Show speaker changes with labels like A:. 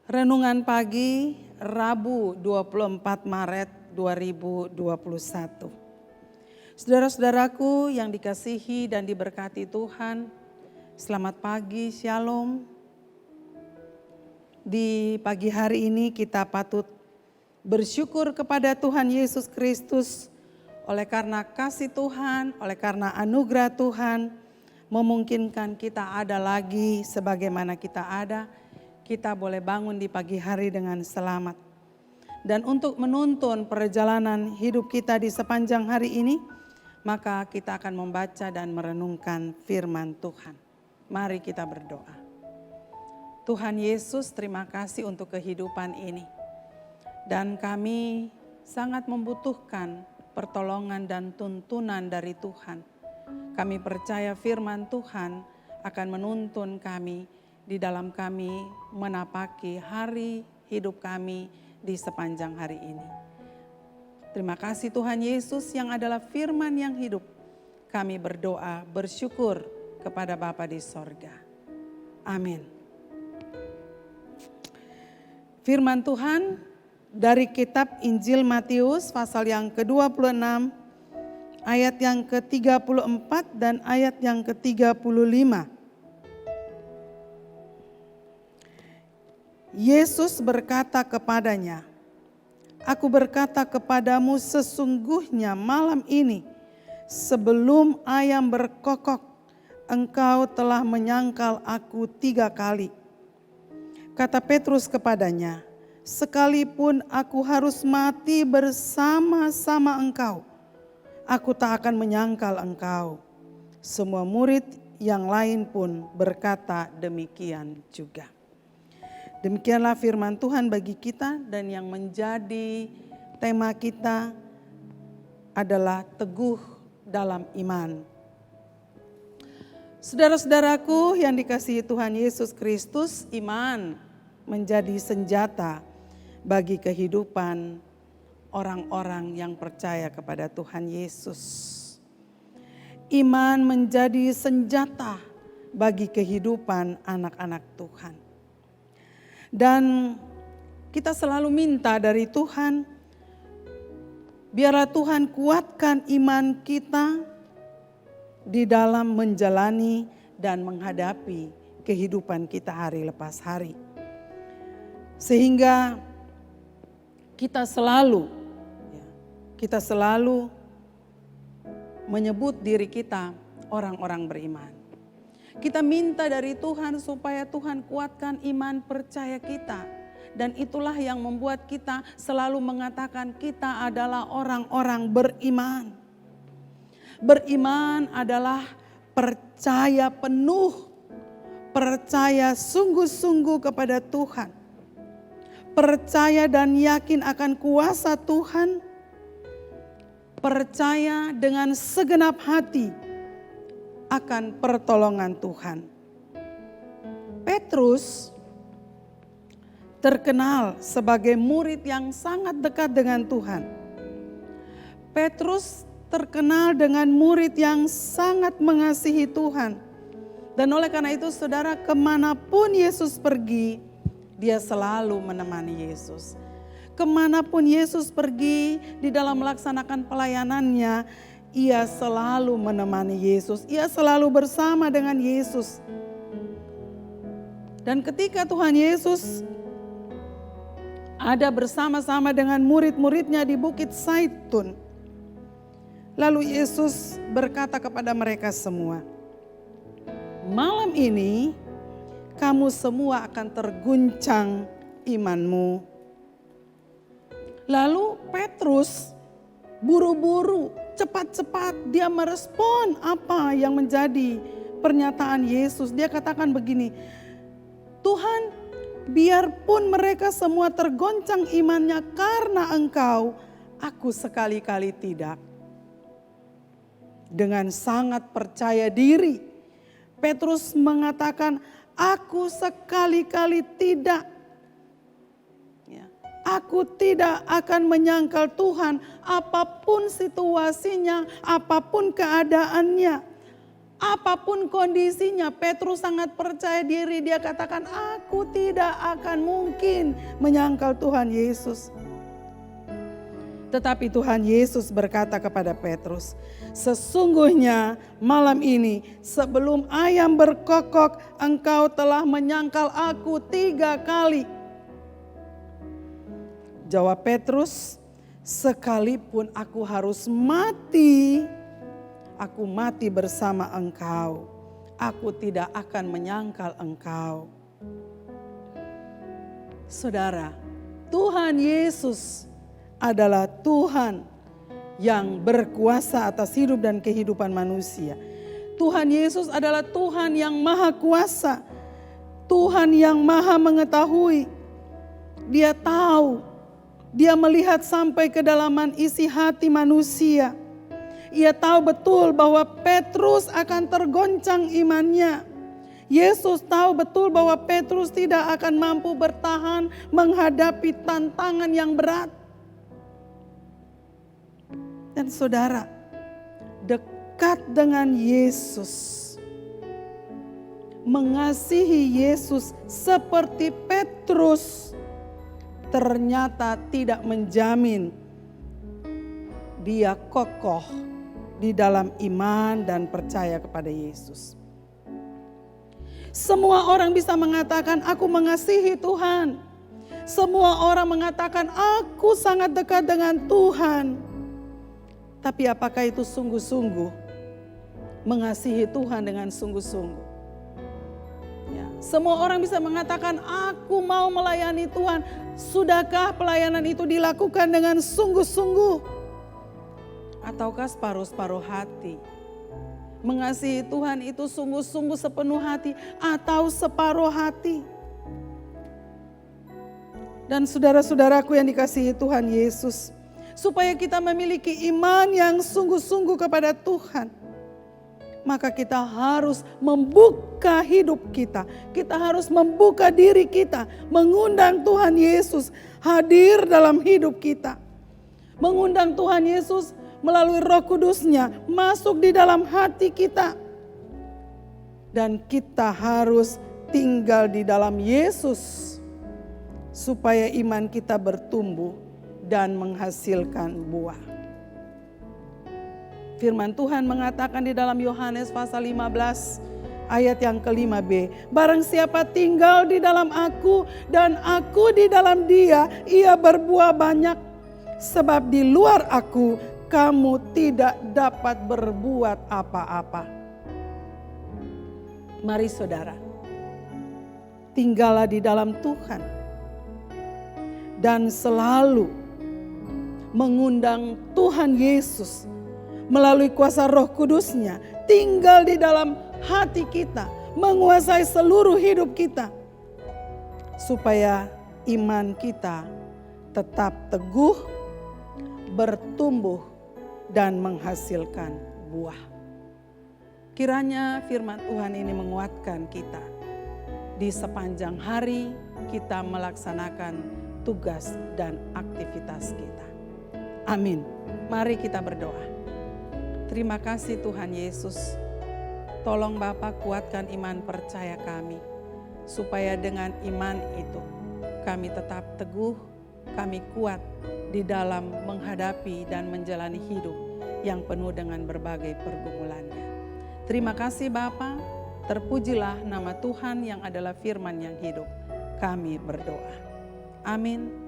A: Renungan pagi Rabu 24 Maret 2021. Saudara-saudaraku yang dikasihi dan diberkati Tuhan, selamat pagi, shalom. Di pagi hari ini kita patut bersyukur kepada Tuhan Yesus Kristus oleh karena kasih Tuhan, oleh karena anugerah Tuhan memungkinkan kita ada lagi sebagaimana kita ada. Kita boleh bangun di pagi hari dengan selamat. Dan untuk menuntun perjalanan hidup kita di sepanjang hari ini, maka kita akan membaca dan merenungkan firman Tuhan. Mari kita berdoa. Tuhan Yesus, terima kasih untuk kehidupan ini. Dan kami sangat membutuhkan pertolongan dan tuntunan dari Tuhan. Kami percaya firman Tuhan akan menuntun kami di dalam kami menapaki hari hidup kami di sepanjang hari ini. Terima kasih Tuhan Yesus yang adalah firman yang hidup. Kami berdoa bersyukur kepada Bapa di sorga. Amin. Firman Tuhan dari kitab Injil Matius pasal yang ke-26 ayat yang ke-34 dan ayat yang ke-35. Yesus berkata kepadanya, "Aku berkata kepadamu sesungguhnya malam ini sebelum ayam berkokok, engkau telah menyangkal aku 3 kali." Kata Petrus kepadanya, "Sekalipun aku harus mati bersama-sama engkau, aku tak akan menyangkal engkau." Semua murid yang lain pun berkata demikian juga. Demikianlah firman Tuhan bagi kita, dan yang menjadi tema kita adalah teguh dalam iman. Saudara-saudaraku yang dikasihi Tuhan Yesus Kristus, iman menjadi senjata bagi kehidupan orang-orang yang percaya kepada Tuhan Yesus. Iman menjadi senjata bagi kehidupan anak-anak Tuhan. Dan kita selalu minta dari Tuhan, biarlah Tuhan kuatkan iman kita di dalam menjalani dan menghadapi kehidupan kita hari lepas hari. Sehingga kita selalu menyebut diri kita orang-orang beriman. Kita minta dari Tuhan supaya Tuhan kuatkan iman percaya kita. Dan itulah yang membuat kita selalu mengatakan kita adalah orang-orang beriman. Beriman adalah percaya penuh, percaya sungguh-sungguh kepada Tuhan. Percaya dan yakin akan kuasa Tuhan. Percaya dengan segenap hati akan pertolongan Tuhan. Petrus terkenal sebagai murid yang sangat dekat dengan Tuhan. Petrus terkenal dengan murid yang sangat mengasihi Tuhan. Dan oleh karena itu saudara, kemanapun Yesus pergi, dia selalu menemani Yesus. Kemanapun Yesus pergi di dalam melaksanakan pelayanannya, ia selalu menemani Yesus. Ia selalu bersama dengan Yesus. Dan ketika Tuhan Yesus ada bersama-sama dengan murid-muridnya di Bukit Zaitun, lalu Yesus berkata kepada mereka semua, "Malam ini kamu semua akan terguncang imanmu." Lalu Petrus buru-buru, cepat-cepat dia merespon apa yang menjadi pernyataan Yesus. Dia katakan begini, "Tuhan, biarpun mereka semua tergoncang imannya karena Engkau, aku sekali-kali tidak." Dengan sangat percaya diri, Petrus mengatakan, "Aku sekali-kali tidak. Aku tidak akan menyangkal Tuhan apapun situasinya, apapun keadaannya. Apapun kondisinya, Petrus sangat percaya diri. Dia katakan, aku tidak akan mungkin menyangkal Tuhan Yesus. Tetapi Tuhan Yesus berkata kepada Petrus, sesungguhnya malam ini sebelum ayam berkokok, engkau telah menyangkal aku 3 kali. Jawab Petrus, sekalipun aku harus mati, aku mati bersama engkau. Aku tidak akan menyangkal engkau. Saudara, Tuhan Yesus adalah Tuhan yang berkuasa atas hidup dan kehidupan manusia. Tuhan Yesus adalah Tuhan yang maha kuasa. Tuhan yang maha mengetahui. Dia tahu, dia melihat sampai kedalaman isi hati manusia. Ia tahu betul bahwa Petrus akan tergoncang imannya. Yesus tahu betul bahwa Petrus tidak akan mampu bertahan menghadapi tantangan yang berat. Dan saudara, dekat dengan Yesus, mengasihi Yesus seperti Petrus, ternyata tidak menjamin dia kokoh di dalam iman dan percaya kepada Yesus. Semua orang bisa mengatakan, aku mengasihi Tuhan. Semua orang mengatakan, aku sangat dekat dengan Tuhan. Tapi apakah itu sungguh-sungguh mengasihi Tuhan dengan sungguh-sungguh? Ya, semua orang bisa mengatakan, aku mau melayani Tuhan. Sudahkah pelayanan itu dilakukan dengan sungguh-sungguh? Ataukah separuh-separuh hati? Mengasihi Tuhan itu sungguh-sungguh sepenuh hati atau separuh hati? Dan saudara-saudaraku yang dikasihi Tuhan Yesus, supaya kita memiliki iman yang sungguh-sungguh kepada Tuhan, maka kita harus membuka hidup kita. Kita harus membuka diri kita, mengundang Tuhan Yesus hadir dalam hidup kita. Mengundang Tuhan Yesus melalui Roh Kudus-Nya masuk di dalam hati kita. Dan kita harus tinggal di dalam Yesus supaya iman kita bertumbuh dan menghasilkan buah. Firman Tuhan mengatakan di dalam Yohanes pasal 15 ayat yang ke-5b. Barang siapa tinggal di dalam aku dan aku di dalam dia, ia berbuah banyak. Sebab di luar aku kamu tidak dapat berbuat apa-apa. Mari saudara, tinggallah di dalam Tuhan. Dan selalu mengundang Tuhan Yesus melalui kuasa Roh Kudus-Nya tinggal di dalam hati kita, menguasai seluruh hidup kita, supaya iman kita tetap teguh, bertumbuh dan menghasilkan buah. Kiranya firman Tuhan ini menguatkan kita di sepanjang hari kita melaksanakan tugas dan aktivitas kita. Amin. Mari kita berdoa. Terima kasih Tuhan Yesus. Tolong Bapa kuatkan iman percaya kami. Supaya dengan iman itu kami tetap teguh, kami kuat di dalam menghadapi dan menjalani hidup yang penuh dengan berbagai pergumulannya. Terima kasih Bapa. Terpujilah nama Tuhan yang adalah firman yang hidup. Kami berdoa. Amin.